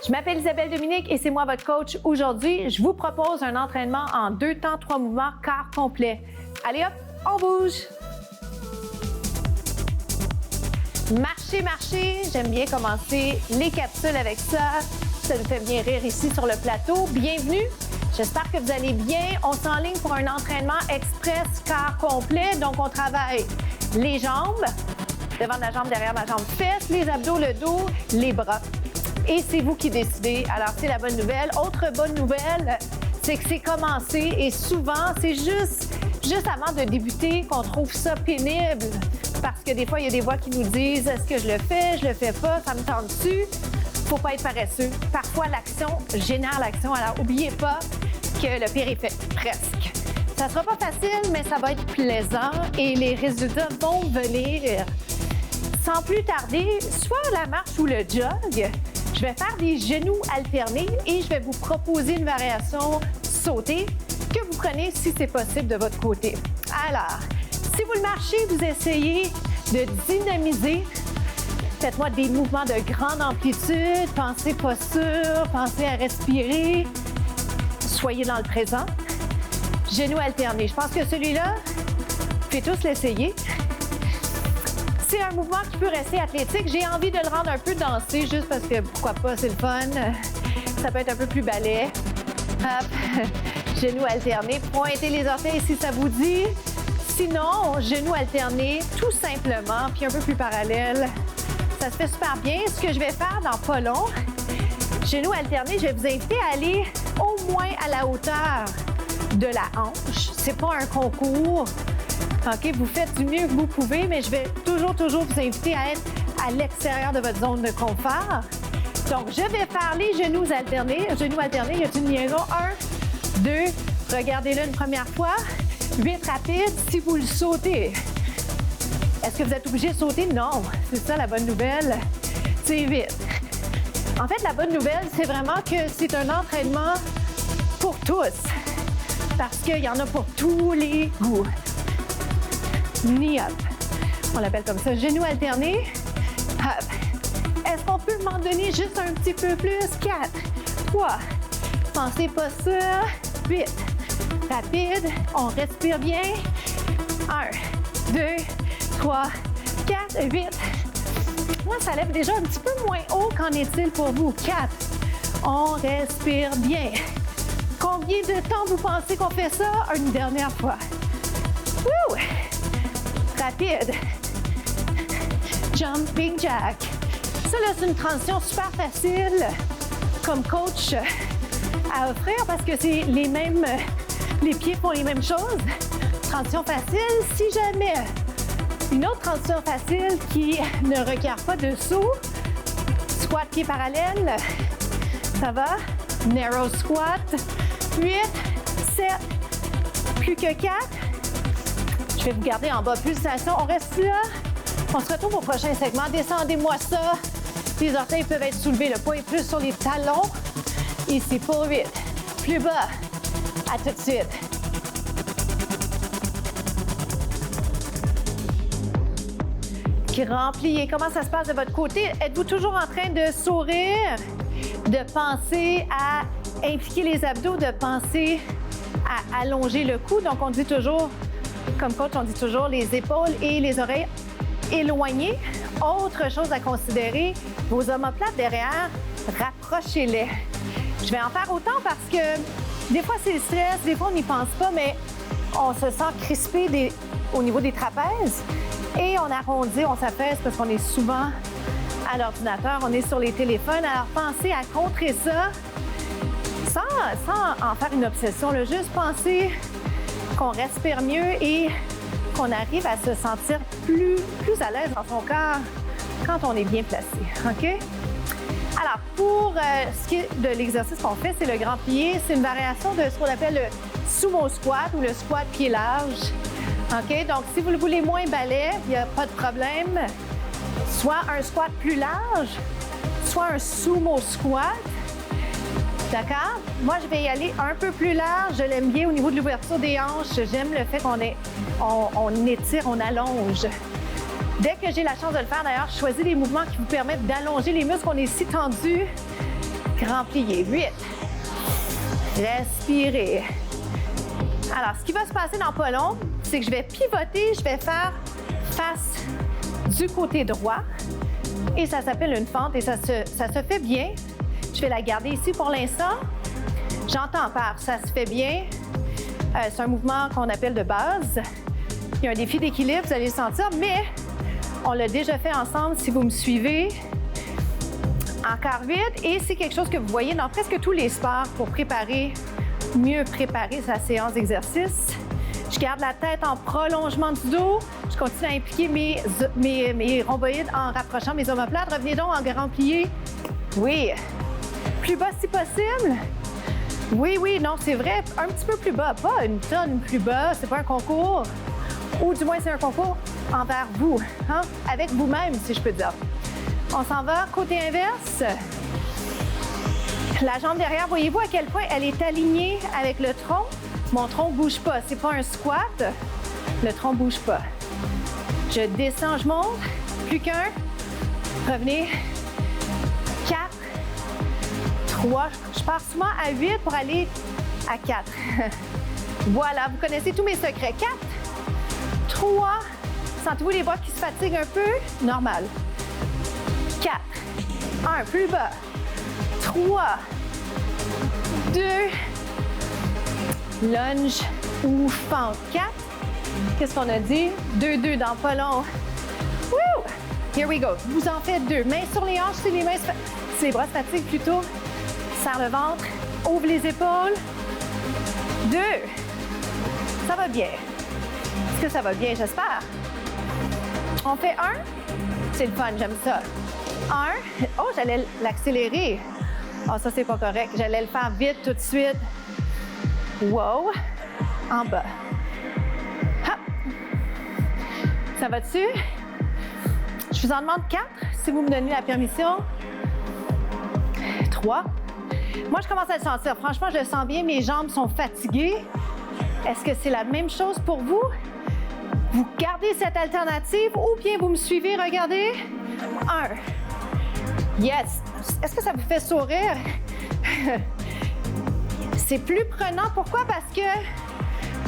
Je m'appelle Isabelle Dominique et c'est moi votre coach. Aujourd'hui, je vous propose un entraînement en 2 temps, 3 mouvements, corps complet. Allez hop, on bouge! Marcher, marcher. J'aime bien commencer les capsules avec ça. Ça nous fait bien rire ici sur le plateau. Bienvenue! J'espère que vous allez bien. On s'enligne pour un entraînement express corps complet. Donc, on travaille les jambes, devant la jambe, derrière ma jambe, fesses, les abdos, le dos, les bras. Et c'est vous qui décidez. Alors, c'est la bonne nouvelle. Autre bonne nouvelle, c'est que c'est commencé et souvent, c'est juste avant de débuter qu'on trouve ça pénible. Parce que des fois, il y a des voix qui nous disent « Est-ce que je le fais pas, ça me tente dessus? » Faut pas être paresseux. Parfois, l'action génère l'action. Alors, n'oubliez pas que le pire est fait, presque. Ça sera pas facile, mais ça va être plaisant et les résultats vont venir. Sans plus tarder, soit la marche ou le jog, je vais faire des genoux alternés et je vais vous proposer une variation sautée que vous prenez si c'est possible de votre côté. Alors, si vous le marchez, vous essayez de dynamiser. Faites-moi des mouvements de grande amplitude, pensez posture, pensez à respirer. Soyez dans le présent. Genoux alternés. Je pense que celui-là, vous pouvez tous l'essayer. C'est un mouvement qui peut rester athlétique. J'ai envie de le rendre un peu dansé, juste parce que, pourquoi pas, c'est le fun. Ça peut être un peu plus ballet. Hop, genoux alternés. Pointez les orteils si ça vous dit. Sinon, genoux alternés, tout simplement, puis un peu plus parallèle. Ça se fait super bien. Ce que je vais faire dans pas long, genoux alternés, je vais vous inviter à aller au moins à la hauteur de la hanche. C'est pas un concours. OK, vous faites du mieux que vous pouvez, mais je vais toujours vous inviter à être à l'extérieur de votre zone de confort. Donc, je vais faire les genoux alternés. Genoux alternés, y a-t-il une liaison? 1, 2, regardez-le une première fois. 8 rapides, si vous le sautez. Est-ce que vous êtes obligé de sauter? Non. C'est ça la bonne nouvelle. C'est vite. En fait, la bonne nouvelle, c'est vraiment que c'est un entraînement pour tous. Parce qu'il y en a pour tous les goûts. Knee up. On l'appelle comme ça. Genoux alternés. Hop. Est-ce qu'on peut m'en donner juste un petit peu plus? 4, 3. Pensez pas ça. 8. Rapide. On respire bien. 1, 2, 3, 4, 8. Moi, ça lève déjà un petit peu moins haut. Qu'en est-il pour vous? 4. On respire bien. Combien de temps vous pensez qu'on fait ça? Une dernière fois. Wouh! Rapide. Jumping jack. Ça, là, c'est une transition super facile comme coach à offrir parce que c'est les mêmes, les pieds font les mêmes choses. Transition facile. Si jamais une autre transition facile qui ne requiert pas de saut, squat pied parallèle, ça va. Narrow squat. 8, 7, plus que 4. Je vais vous garder en bas. Pulsation, on reste là. On se retrouve au prochain segment. Descendez-moi ça. Les orteils peuvent être soulevés. Le poids est plus sur les talons. Ici pour 8. Plus bas. À tout de suite. Grand plié. Comment ça se passe de votre côté? Êtes-vous toujours en train de sourire? De penser à impliquer les abdos, de penser à allonger le cou. Donc, on dit toujours, comme coach, on dit toujours les épaules et les oreilles éloignées. Autre chose à considérer, vos omoplates derrière, rapprochez-les. Je vais en faire autant parce que des fois, c'est le stress, des fois, on n'y pense pas, mais on se sent crispé au niveau des trapèzes et on arrondit, on s'affaisse parce qu'on est souvent à l'ordinateur, on est sur les téléphones. Alors, pensez à contrer ça sans en faire une obsession. Là, juste penser qu'on respire mieux et qu'on arrive à se sentir plus à l'aise dans son corps quand on est bien placé. OK? Alors, pour ce qui est de l'exercice qu'on fait, c'est le grand plié. C'est une variation de ce qu'on appelle le sumo squat ou le squat pied large. OK? Donc, si vous le voulez moins balai, il n'y a pas de problème. Soit un squat plus large, soit un sumo squat. D'accord? Moi, je vais y aller un peu plus large. Je l'aime bien au niveau de l'ouverture des hanches. J'aime le fait qu'on étire, on allonge. Dès que j'ai la chance de le faire, d'ailleurs, je choisis des mouvements qui vous permettent d'allonger les muscles. On est si tendu Grand plié. 8. Respirez. Alors, ce qui va se passer dans pas long, c'est que je vais pivoter, je vais faire face du côté droit et ça s'appelle une fente et ça se fait bien. Je vais la garder ici pour l'instant. J'entends par ça se fait bien. C'est un mouvement qu'on appelle de base. Il y a un défi d'équilibre, vous allez le sentir, mais on l'a déjà fait ensemble si vous me suivez. Encore vite, et c'est quelque chose que vous voyez dans presque tous les sports pour mieux préparer sa séance d'exercice. Je garde la tête en prolongement du dos. Je continue à impliquer mes rhomboïdes en rapprochant mes omoplates. Revenez donc en grand plié. Oui. Plus bas si possible. Oui, oui, non, c'est vrai. Un petit peu plus bas. Pas une tonne plus bas. C'est pas un concours. Ou du moins, c'est un concours envers vous. Hein? Avec vous-même, si je peux dire. On s'en va côté inverse. La jambe derrière, voyez-vous à quel point elle est alignée avec le tronc? Mon tronc ne bouge pas. C'est pas un squat. Le tronc ne bouge pas. Je descends, je monte. Plus qu'un. Revenez. 4. 3. Je pars souvent à 8 pour aller à 4. Voilà, vous connaissez tous mes secrets. 4. 3. Sentez-vous les bras qui se fatiguent un peu? Normal. 4. 1. Plus bas. 3. 2. Lunge ou fente. 4. Qu'est-ce qu'on a dit? 2, 2 dans pas long. Woo! Here we go. Vous en faites 2. Mains sur les hanches, si les les bras se fatiguent plutôt. Serre le ventre. Ouvre les épaules. 2. Ça va bien. Est-ce que ça va bien? J'espère. On fait 1. C'est le fun, j'aime ça. 1. Oh, j'allais l'accélérer. Oh, ça, c'est pas correct. J'allais le faire vite tout de suite. Wow. En bas. Hop. Ça va dessus? Je vous en demande 4, si vous me donnez la permission. 3. Moi, je commence à le sentir. Franchement, je le sens bien. Mes jambes sont fatiguées. Est-ce que c'est la même chose pour vous? Vous gardez cette alternative ou bien vous me suivez? Regardez. 1. Yes. Est-ce que ça vous fait sourire? C'est plus prenant. Pourquoi? Parce que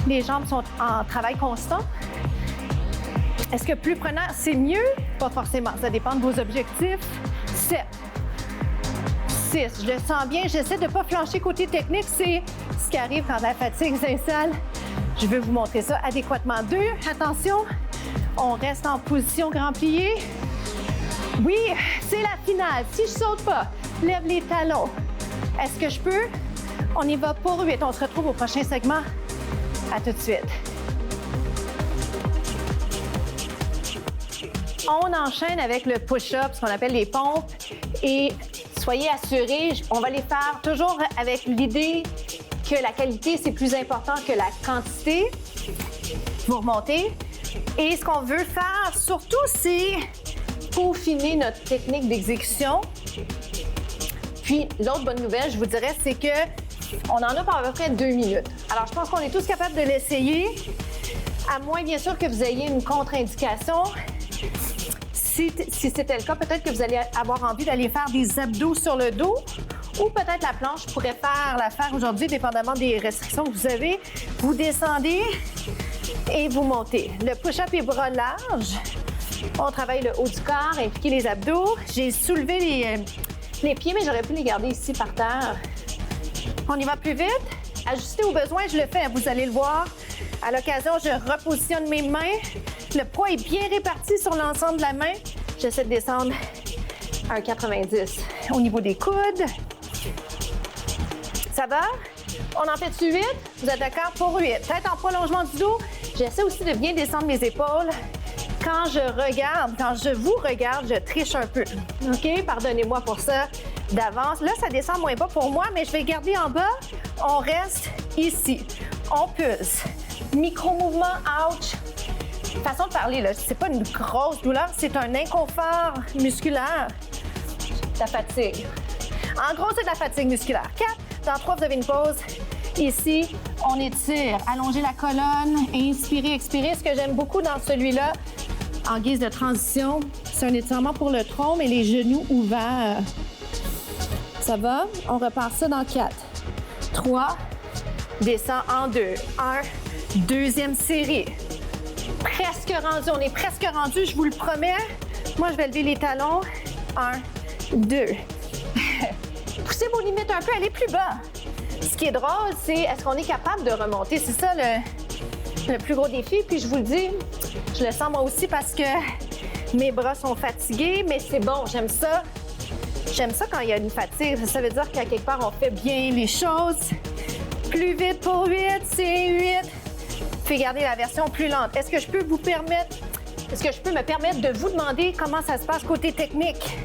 les jambes sont en travail constant. Est-ce que plus prenant, c'est mieux? Pas forcément. Ça dépend de vos objectifs. 7. 6. Je le sens bien. J'essaie de ne pas flancher côté technique. C'est ce qui arrive quand la fatigue s'installe. Je veux vous montrer ça adéquatement. 2. Attention. On reste en position grand plié. Oui, c'est la finale. Si je saute pas, lève les talons. Est-ce que je peux? On y va pour 8. On se retrouve au prochain segment. À tout de suite. On enchaîne avec le push-up, ce qu'on appelle les pompes. Et soyez assurés, on va les faire toujours avec l'idée que la qualité, c'est plus important que la quantité. Vous remontez. Et ce qu'on veut faire, surtout, c'est peaufiner notre technique d'exécution. Puis, l'autre bonne nouvelle, je vous dirais, c'est que on en a pour à peu près 2 minutes. Alors, je pense qu'on est tous capables de l'essayer, à moins, bien sûr, que vous ayez une contre-indication. Si c'était le cas, peut-être que vous allez avoir envie d'aller faire des abdos sur le dos ou peut-être la planche, je pourrais la faire aujourd'hui, dépendamment des restrictions que vous avez. Vous descendez et vous montez. Le push-up est bras large. On travaille le haut du corps, impliquer les abdos. J'ai soulevé les pieds, mais j'aurais pu les garder ici par terre. On y va plus vite. Ajuster au besoin, je le fais. Vous allez le voir. À l'occasion, je repositionne mes mains. Le poids est bien réparti sur l'ensemble de la main. J'essaie de descendre un 90. Au niveau des coudes. Ça va? On en fait-tu 8? Vous êtes d'accord pour 8? Tête en prolongement du dos. J'essaie aussi de bien descendre mes épaules. Quand je vous regarde, je triche un peu. OK? Pardonnez-moi pour ça d'avance. Là, ça descend moins bas pour moi, mais je vais garder en bas. On reste ici. On pulse. Micro-mouvement, ouch. Façon de parler, là, c'est pas une grosse douleur, c'est un inconfort musculaire. La fatigue. En gros, c'est de la fatigue musculaire. 4. Dans 3, vous avez une pause. Ici, on étire. Allongez la colonne. Inspirez, expirez. Ce que j'aime beaucoup dans celui-là, en guise de transition, c'est un étirement pour le tronc, mais les genoux ouverts. Ça va? On repart ça dans 4, 3, descend en 2, 1, deuxième série. Presque rendu, on est presque rendu, je vous le promets. Moi, je vais lever les talons. 1, 2. Poussez vos limites un peu, allez plus bas. Ce qui est drôle, c'est est-ce qu'on est capable de remonter? C'est ça le plus gros défi. Puis je vous le dis, je le sens moi aussi parce que mes bras sont fatigués, mais c'est bon, j'aime ça. J'aime ça quand il y a une fatigue. Ça veut dire qu'à quelque part, on fait bien les choses. Plus vite pour 8, c'est 8. Puis garder la version plus lente. Est-ce que je peux me permettre de vous demander comment ça se passe côté technique?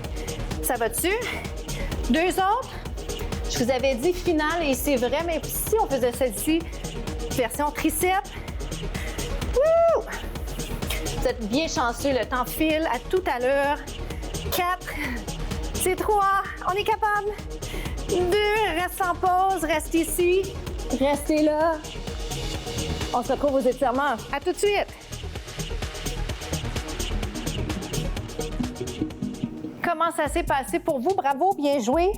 Ça va-tu? 2 autres. Je vous avais dit finale et c'est vrai, mais si on faisait celle-ci, version triceps. Wouh! Vous êtes bien chanceux, le temps file. À tout à l'heure. 4, c'est 3, on est capable. 2, reste en pause, reste ici. Restez là. On se retrouve aux étirements. À tout de suite. Comment ça s'est passé pour vous? Bravo, bien joué.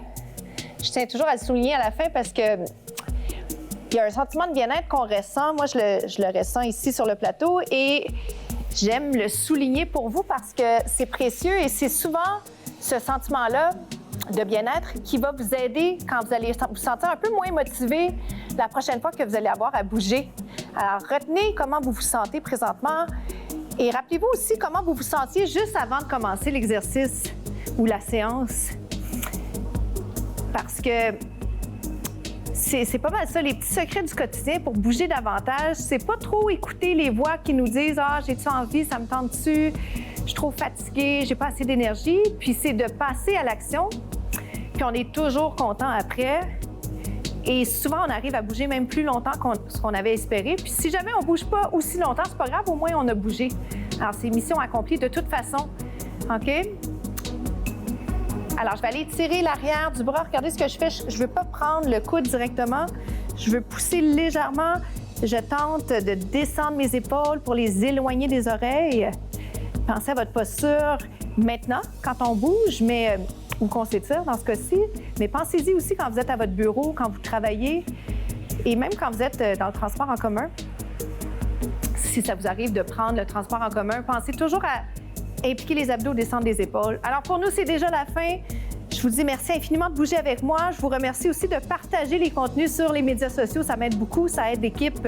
Je tiens toujours à le souligner à la fin parce que il y a un sentiment de bien-être qu'on ressent. Moi, je le ressens ici sur le plateau et j'aime le souligner pour vous parce que c'est précieux et c'est souvent ce sentiment-là de bien-être qui va vous aider quand vous allez vous sentir un peu moins motivé la prochaine fois que vous allez avoir à bouger. Alors, retenez comment vous vous sentez présentement et rappelez-vous aussi comment vous vous sentiez juste avant de commencer l'exercice ou la séance. Parce que c'est pas mal ça, les petits secrets du quotidien pour bouger davantage. C'est pas trop écouter les voix qui nous disent « Ah, j'ai-tu envie, ça me tente-tu, je suis trop fatiguée, j'ai pas assez d'énergie ». Puis c'est de passer à l'action, puis on est toujours content après. Et souvent, on arrive à bouger même plus longtemps ce qu'on avait espéré. Puis si jamais on bouge pas aussi longtemps, c'est pas grave, au moins on a bougé. Alors, c'est mission accomplie de toute façon. OK? Alors, je vais aller tirer l'arrière du bras. Regardez ce que je fais. Je ne veux pas prendre le coude directement. Je veux pousser légèrement. Je tente de descendre mes épaules pour les éloigner des oreilles. Pensez à votre posture maintenant, quand on bouge, ou qu'on s'étire dans ce cas-ci. Mais pensez-y aussi quand vous êtes à votre bureau, quand vous travaillez et même quand vous êtes dans le transport en commun. Si ça vous arrive de prendre le transport en commun, pensez toujours à impliquer les abdos, descendre les épaules. Alors pour nous, c'est déjà la fin. Je vous dis merci infiniment de bouger avec moi. Je vous remercie aussi de partager les contenus sur les médias sociaux. Ça m'aide beaucoup, ça aide l'équipe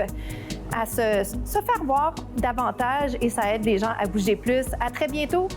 à se faire voir davantage et ça aide les gens à bouger plus. À très bientôt.